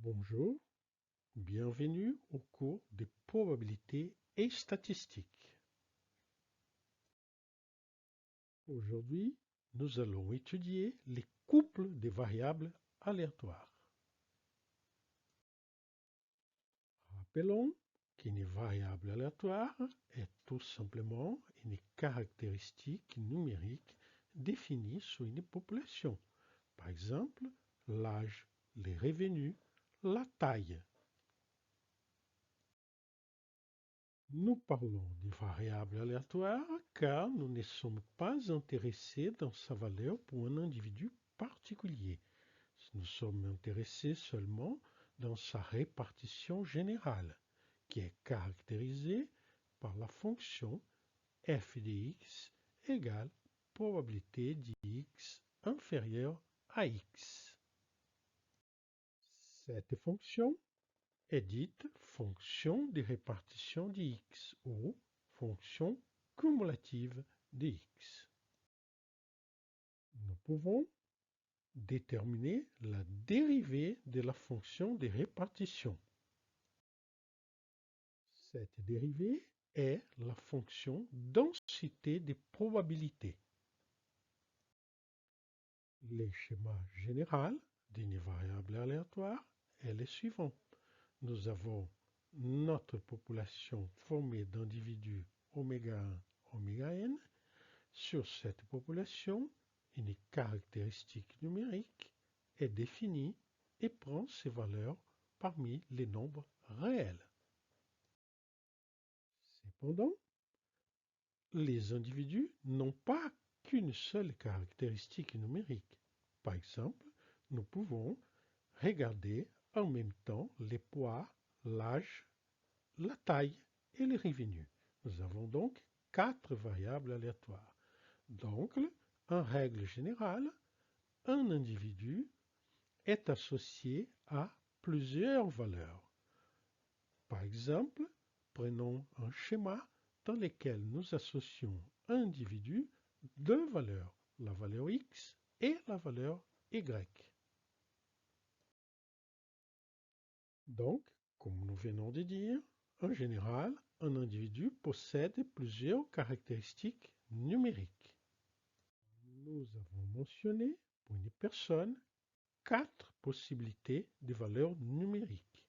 Bonjour, bienvenue au cours des probabilités et statistiques. Aujourd'hui, nous allons étudier les couples des variables aléatoires. Rappelons qu'une variable aléatoire est tout simplement une caractéristique numérique définie sur une population. Par exemple, l'âge, les revenus, la taille. Nous parlons de variable aléatoire car nous ne sommes pas intéressés dans sa valeur pour un individu particulier. Nous sommes intéressés seulement dans sa répartition générale, qui est caractérisée par la fonction f de x égale probabilité d'x inférieure à x. Cette fonction est dite fonction de répartition de x ou fonction cumulative de x. Nous pouvons déterminer la dérivée de la fonction de répartition. Cette dérivée est la fonction densité des probabilités. Le schéma général d'une variable aléatoire est le suivant. Nous avons notre population formée d'individus oméga 1, oméga n. Sur cette population, une caractéristique numérique est définie et prend ses valeurs parmi les nombres réels. Cependant, les individus n'ont pas qu'une seule caractéristique numérique. Par exemple, nous pouvons regarder en même temps les poids, l'âge, la taille et les revenus. Nous avons donc 4 variables aléatoires. Donc, en règle générale, un individu est associé à plusieurs valeurs. Par exemple, prenons un schéma dans lequel nous associons à un individu deux valeurs, la valeur x et la valeur y. Donc, comme nous venons de dire, en général, un individu possède plusieurs caractéristiques numériques. Nous avons mentionné pour une personne 4 possibilités de valeurs numériques.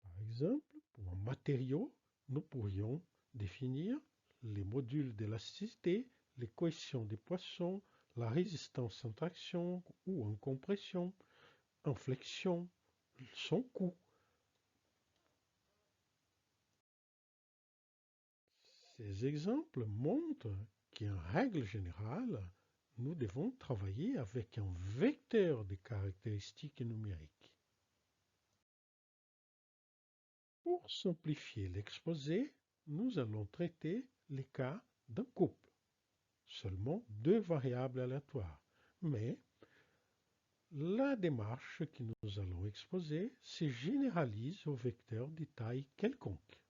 Par exemple, pour un matériau, nous pourrions définir les modules d'élasticité, les coefficients des poissons, la résistance en traction ou en compression, en flexion, son coût. Ces exemples montrent qu'en règle générale, nous devons travailler avec un vecteur de caractéristiques numériques. Pour simplifier l'exposé, nous allons traiter les cas d'un couple. Seulement deux variables aléatoires. Mais la démarche que nous allons exposer se généralise au vecteur de taille quelconque.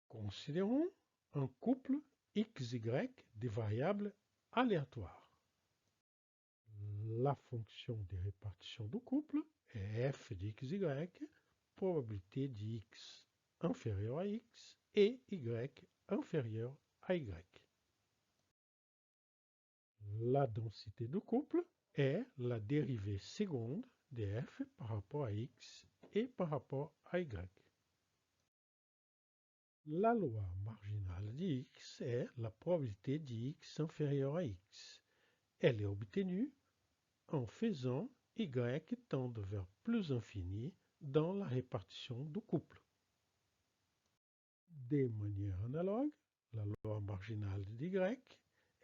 Considérons un couple XY de variables aléatoires. La fonction de répartition du couple est f de xy, probabilité de x inférieure à x et y inférieur à y. La densité du couple est la dérivée seconde de f par rapport à x et par rapport à y. La loi marginale de x est la probabilité de x inférieure à x. Elle est obtenue en faisant y tendre vers plus infini dans la répartition du couple. De manière analogue, la loi marginale de y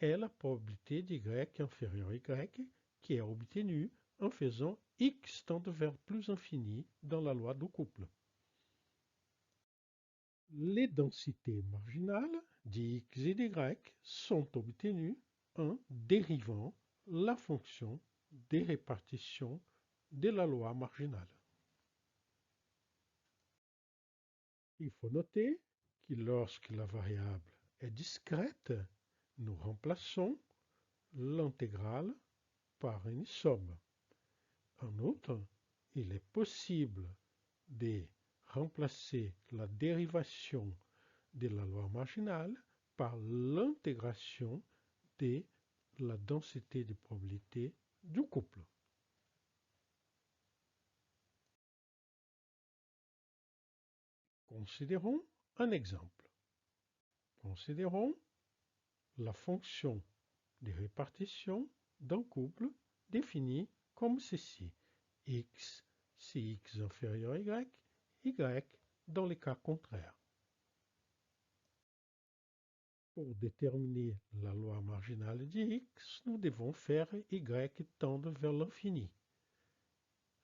est la probabilité d'y inférieure à y qui est obtenue en faisant x tendre vers plus infini dans la loi du couple. Les densités marginales d'x et d'y sont obtenues en dérivant la fonction des répartitions de la loi marginale. Il faut noter que lorsque la variable est discrète, nous remplaçons l'intégrale par une somme. En outre, il est possible de remplacer la dérivation de la loi marginale par l'intégration de la densité de probabilité du couple. Considérons un exemple. Considérons la fonction de répartition d'un couple définie comme ceci. X si x inférieur à y, y dans les cas contraires. Pour déterminer la loi marginale de x, nous devons faire y tendre vers l'infini.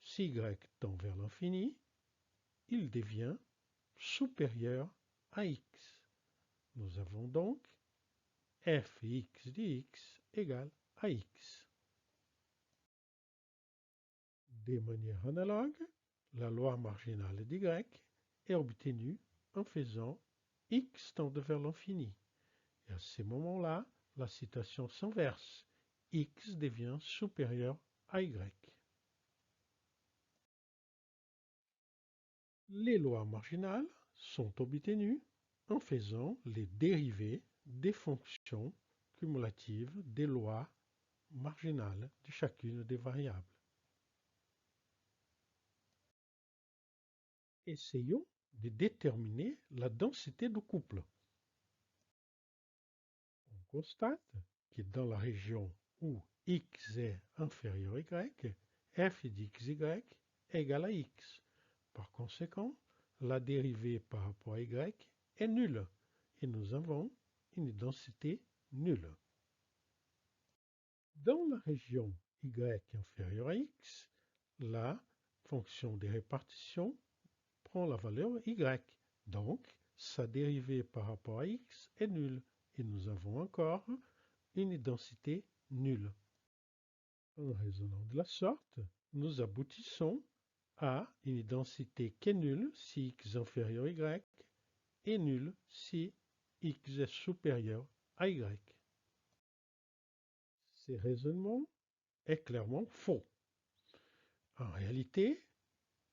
Si y tend vers l'infini, il devient supérieur à x. Nous avons donc fx de x égale à x. De manière analogue, la loi marginale d'y est obtenue en faisant x tendre vers l'infini. Et à ce moment-là, la situation s'inverse. X devient supérieur à y. Les lois marginales sont obtenues en faisant les dérivées des fonctions cumulatives des lois marginales de chacune des variables. Essayons de déterminer la densité du couple. On constate que dans la région où x est inférieur à y, f d'xy est égal à x. Par conséquent, la dérivée par rapport à y est nulle et nous avons une densité nulle. Dans la région y inférieure à x, la fonction de répartition prend la valeur y. Donc, sa dérivée par rapport à x est nulle et nous avons encore une densité nulle. En raisonnant de la sorte, nous aboutissons à une densité qui est nulle si x inférieur à y et nulle si x est supérieur à y. Ce raisonnement est clairement faux. En réalité,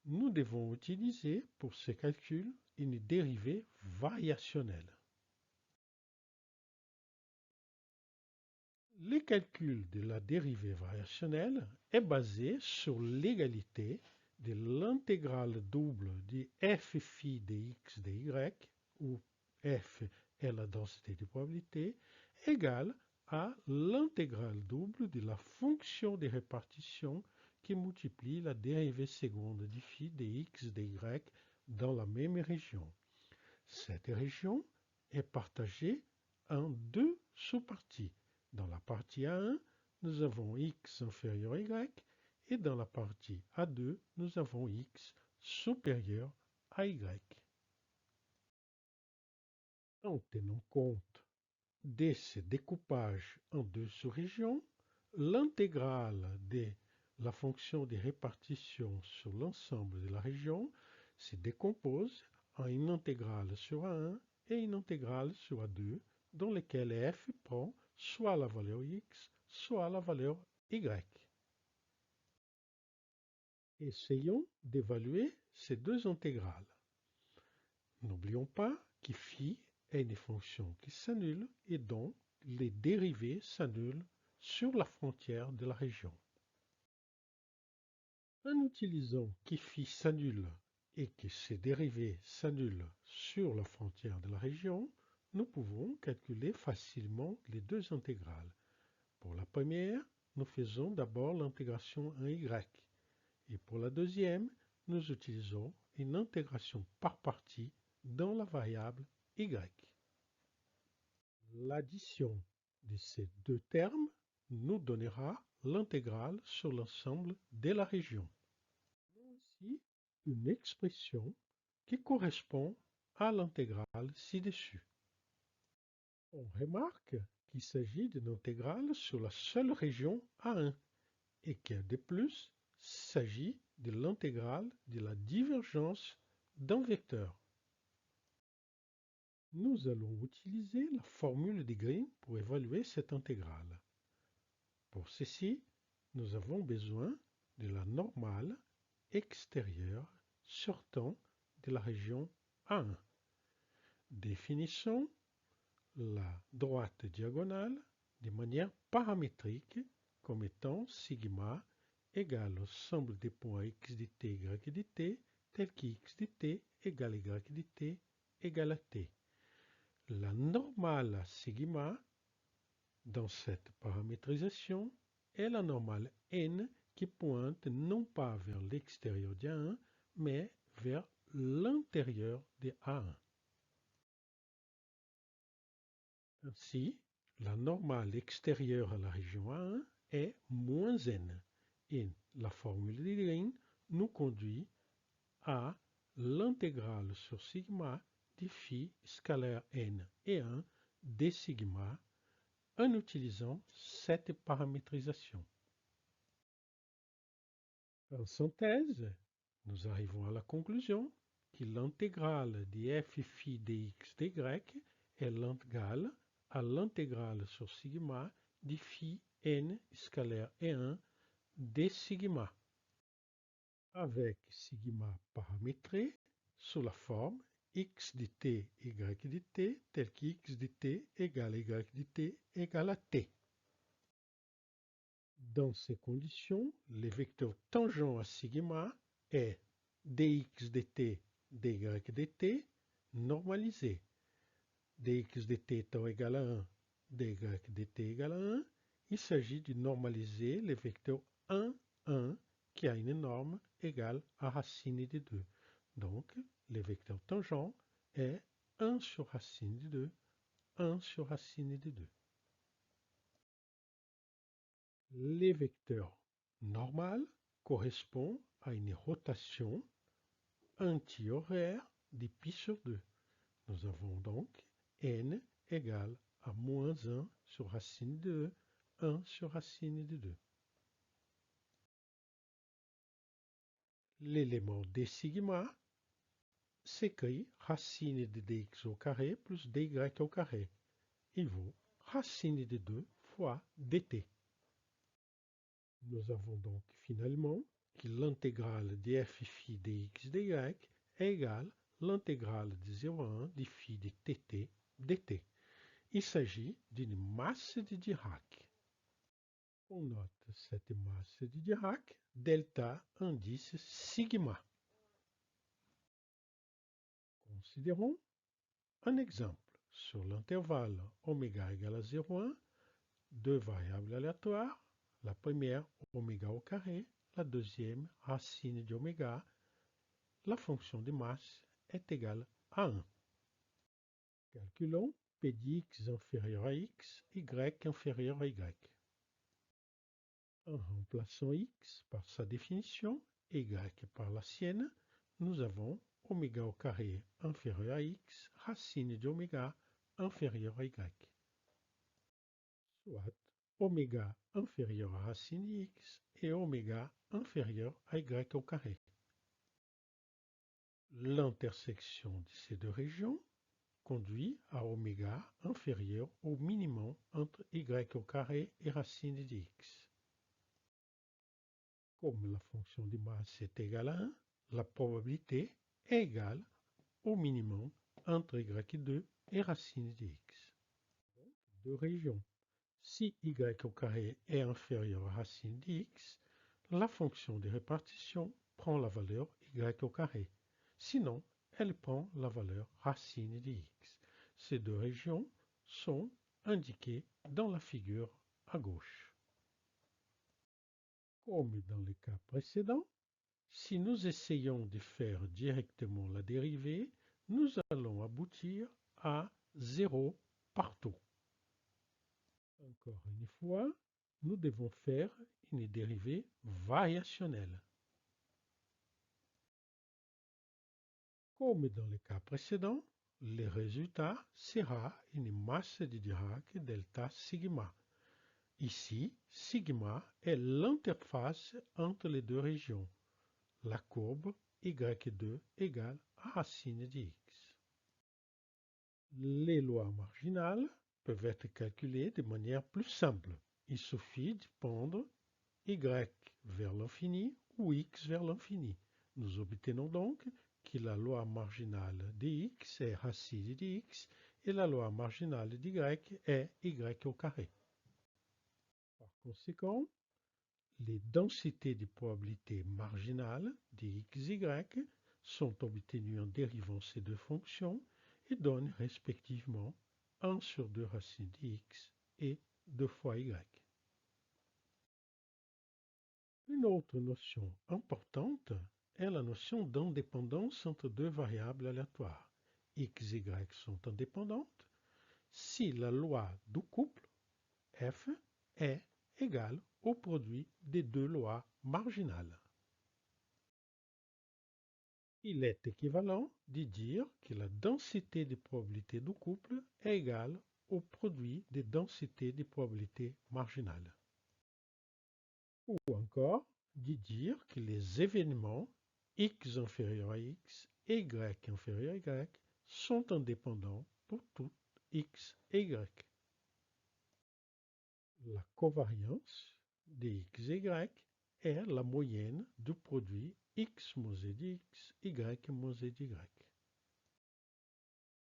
nous devons utiliser pour ce calcul une dérivée variationnelle. Le calcul de la dérivée variationnelle est basé sur l'égalité de l'intégrale double de f phi de x de y, où f est la densité de probabilité, égale à l'intégrale double de la fonction de répartition qui multiplie la dérivée seconde de phi de x de y dans la même région. Cette région est partagée en deux sous-parties. Dans la partie A1, nous avons x inférieur à y, et dans la partie A2, nous avons x supérieur à y. En tenant compte de ce découpage en deux sous-régions, l'intégrale de la fonction de répartition sur l'ensemble de la région se décompose en une intégrale sur A1 et une intégrale sur A2, dans lesquelles f prend soit la valeur x, soit la valeur y. Essayons d'évaluer ces deux intégrales. N'oublions pas que phi est une fonction qui s'annule et donc les dérivées s'annulent sur la frontière de la région. En utilisant que phi s'annule et que ces dérivées s'annulent sur la frontière de la région, nous pouvons calculer facilement les deux intégrales. Pour la première, nous faisons d'abord l'intégration en y. Et pour la deuxième, nous utilisons une intégration par partie dans la variable y. L'addition de ces deux termes nous donnera l'intégrale sur l'ensemble de la région. Nous avons ici une expression qui correspond à l'intégrale ci-dessus. On remarque qu'il s'agit d'une intégrale sur la seule région A1 et qu'il de plus s'agit de l'intégrale de la divergence d'un vecteur. Nous allons utiliser la formule de Green pour évaluer cette intégrale. Pour ceci, nous avons besoin de la normale extérieure sortant de la région A1. Définissons la droite diagonale de manière paramétrique comme étant sigma égale au ensemble des points x de t, y de t, tel qu'x de t égale y de t égale à t. La normale sigma dans cette paramétrisation est la normale n qui pointe non pas vers l'extérieur de A1, mais vers l'intérieur de A1. Ainsi, la normale extérieure à la région A1 est moins n, et la formule de Green nous conduit à l'intégrale sur sigma de phi scalaire n et 1 d sigma en utilisant cette paramétrisation. En synthèse, nous arrivons à la conclusion que l'intégrale de f phi dx dy est l'égale à l'intégrale sur sigma de phi n scalaire e1 d sigma, avec sigma paramétré sous la forme x de t, y de t, tel qu'x de t égale y de t égale à t. Dans ces conditions, le vecteur tangent à sigma est dx dt dy dt normalisé. Dx dt étant égal à 1, dy dt égal à 1, il s'agit de normaliser le vecteur 1, 1 qui a une norme égale à racine de 2. Donc, le vecteur tangent est 1 sur racine de 2, 1 sur racine de 2. Les vecteurs normales correspondent à une rotation antihoraire de pi sur 2. Nous avons donc n égale à moins 1 sur racine de 2, 1 sur racine de 2. L'élément d sigma s'écrit racine de dx au carré plus dy au carré. Il vaut racine de 2 fois dt. Nous avons donc finalement que l'intégrale de f phi dx dy est égale à l'intégrale de 0 à 1 de phi de tt dt. Il s'agit d'une masse de Dirac. On note cette masse de Dirac, delta indice sigma. Considérons un exemple. Sur l'intervalle oméga égale à 0,1, deux variables aléatoires. La première, oméga au carré, la deuxième, racine d'oméga. La fonction de masse est égale à 1. Calculons P de x inférieur à x, y inférieur à y. En remplaçant x par sa définition, y par la sienne, nous avons oméga au carré inférieur à x, racine d'oméga inférieur à y. Soit oméga inférieur à racine de x et oméga inférieur à y au carré. L'intersection de ces deux régions conduit à oméga inférieur au minimum entre y au carré et racine de x. Comme la fonction de masse est égale à 1, la probabilité est égale au minimum entre y2 et racine de x. Deux régions. Si y au carré est inférieur à racine de x, la fonction de répartition prend la valeur y au carré. Sinon, elle prend la valeur racine de x. Ces deux régions sont indiquées dans la figure à gauche. Comme dans le cas précédent, si nous essayons de faire directement la dérivée, nous allons aboutir à 0 partout. Encore une fois, nous devons faire une dérivée variationnelle. Comme dans le cas précédent, le résultat sera une masse de Dirac delta sigma. Ici, sigma est l'interface entre les deux régions. La courbe y2 égale à racine de x. Les lois marginales peuvent être calculées de manière plus simple. il suffit de prendre y vers l'infini ou x vers l'infini. Nous obtenons donc que la loi marginale de x est racine de x et la loi marginale d'y est y au carré. Par conséquent, les densités de probabilité marginale de x, y sont obtenues en dérivant ces deux fonctions et donnent respectivement 1 sur 2 racine de x et 2 fois y. Une autre notion importante est la notion d'indépendance entre deux variables aléatoires. X et Y sont indépendantes si la loi du couple F est égale au produit des deux lois marginales. Il est équivalent de dire que la densité des probabilités du couple est égale au produit des densités des probabilités marginales. Ou encore de dire que les événements x inférieur à x et y inférieur à y sont indépendants pour tout x et y. La covariance de x et y est la moyenne du produit x moins z de x, y moins z de y.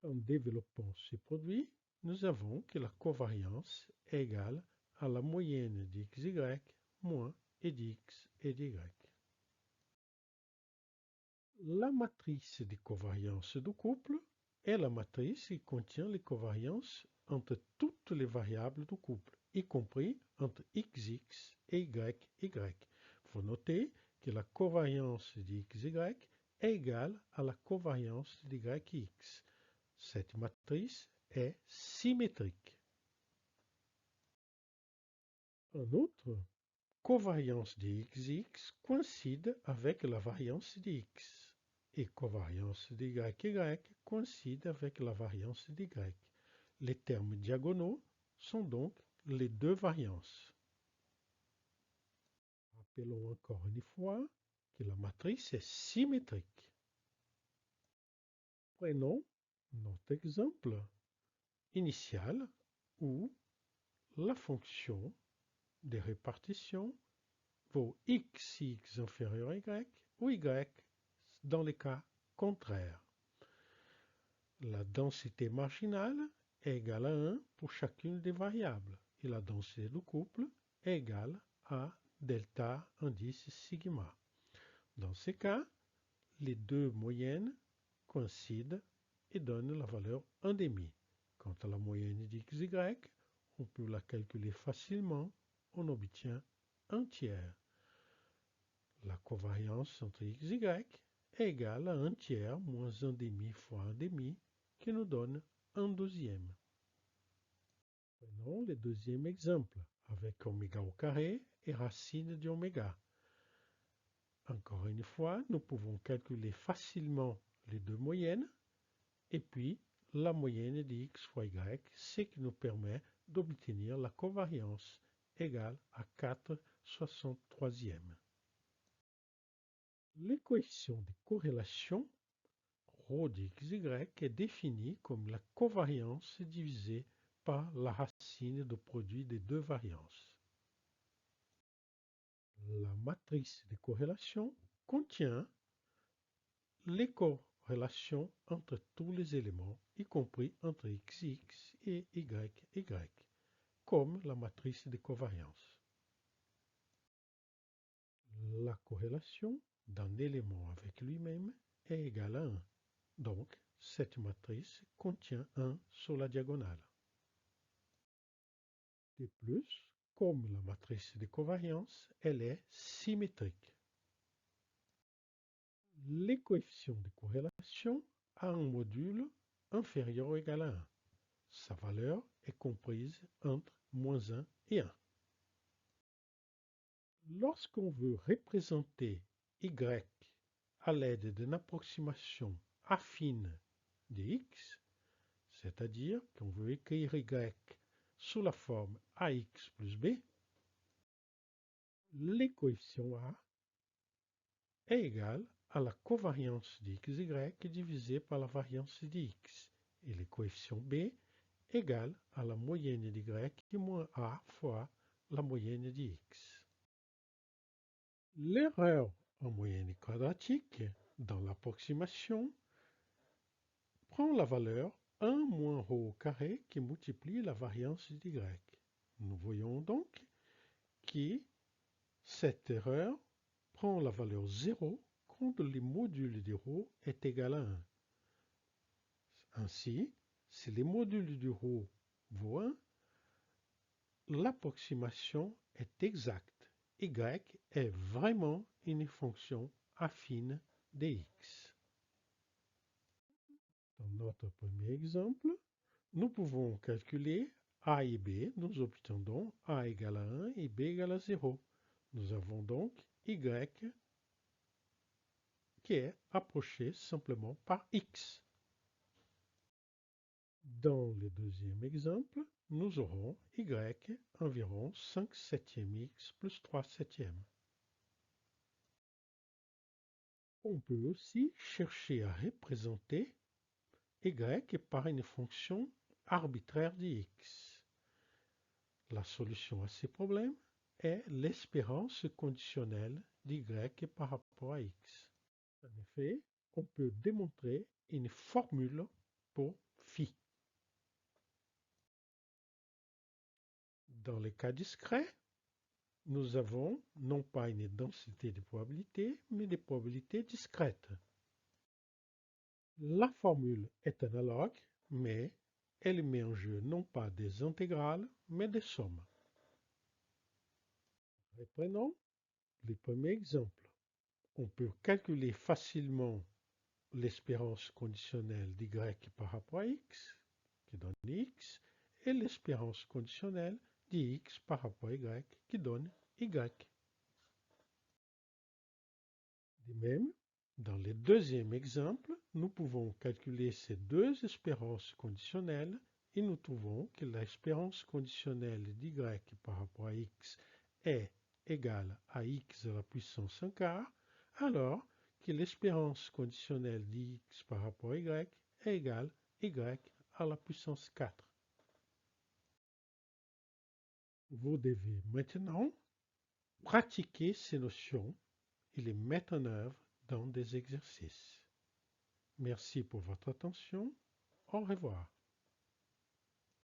En développant ces produits, nous avons que la covariance est égale à la moyenne de x, y moins et d'x et d'y. La matrice de covariance du couple est la matrice qui contient les covariances entre toutes les variables du couple, y compris entre xx et yy. Il faut noter que la covariance de xy est égale à la covariance de yx. Cette matrice est symétrique. En outre, covariance de xx coïncide avec la variance de x et covariance de y coïncide avec la variance de y. Les termes diagonaux sont donc les deux variances. Rappelons encore une fois que la matrice est symétrique. Prenons notre exemple initial où la fonction de répartition vaut x si x inférieur à y ou y dans les cas contraires. La densité marginale est égale à 1 pour chacune des variables et la densité du couple est égale à delta indice sigma. Dans ces cas, les deux moyennes coïncident et donnent la valeur 1,5. Quant à la moyenne d'xy, on peut la calculer facilement, on obtient 1/3. La covariance entre x et y est égale à 1/3 moins 1,5 fois 1,5 qui nous donne 1/2. Prenons le deuxième exemple avec oméga au carré et racine d'oméga. Encore une fois, nous pouvons calculer facilement les deux moyennes et puis la moyenne de x fois y, ce qui nous permet d'obtenir la covariance égale à 4/63. L'équation de corrélation ρ de xy est définie comme la covariance divisée par la racine du produit des deux variances. La matrice de corrélation contient les corrélations entre tous les éléments, y compris entre xx et y, comme la matrice de covariance. La corrélation d'un élément avec lui-même est égale à 1. Donc, cette matrice contient 1 sur la diagonale. De plus, comme la matrice de covariance, elle est symétrique. Les coefficients de corrélation a un module inférieur ou égal à 1. Sa valeur est comprise entre moins 1 et 1. Lorsqu'on veut représenter y à l'aide d'une approximation affine de x, c'est-à-dire qu'on veut écrire y sous la forme ax plus b, les coefficients a est égal à la covariance de xy divisé par la variance de x, et les coefficients b égal à la moyenne de y moins a fois la moyenne de x. L'erreur en moyenne quadratique dans l'approximation prend la valeur 1 moins ρ au carré qui multiplie la variance d'y. Nous voyons donc que cette erreur prend la valeur 0 quand le module de ρ est égal à 1. Ainsi, si le module de ρ vaut 1, l'approximation est exacte. Y est vraiment une fonction affine de x. Dans notre premier exemple, nous pouvons calculer a et b. Nous obtenons a égale à 1 et b égale à 0. Nous avons donc y qui est approché simplement par x. Dans le deuxième exemple, nous aurons y environ 5 septièmes x plus 3 septièmes. On peut aussi chercher à représenter y par une fonction arbitraire de x. La solution à ces problèmes est l'espérance conditionnelle d'y par rapport à x. En effet, on peut démontrer une formule pour phi. Dans le cas discret, nous avons non pas une densité de probabilité, mais des probabilités discrètes. La formule est analogue, mais elle met en jeu non pas des intégrales, mais des sommes. Reprenons les premiers exemples. On peut calculer facilement l'espérance conditionnelle d'y par rapport à x, qui donne x, et l'espérance conditionnelle d'x par rapport à y, qui donne y. De même, dans le deuxième exemple, nous pouvons calculer ces deux espérances conditionnelles et nous trouvons que l'espérance conditionnelle d'y par rapport à x est égale à x à la puissance 1 quart, alors que l'espérance conditionnelle d'x par rapport à y est égale à y à la puissance 4. Vous devez maintenant pratiquer ces notions et les mettre en œuvre dans des exercices. Merci pour votre attention. Au revoir.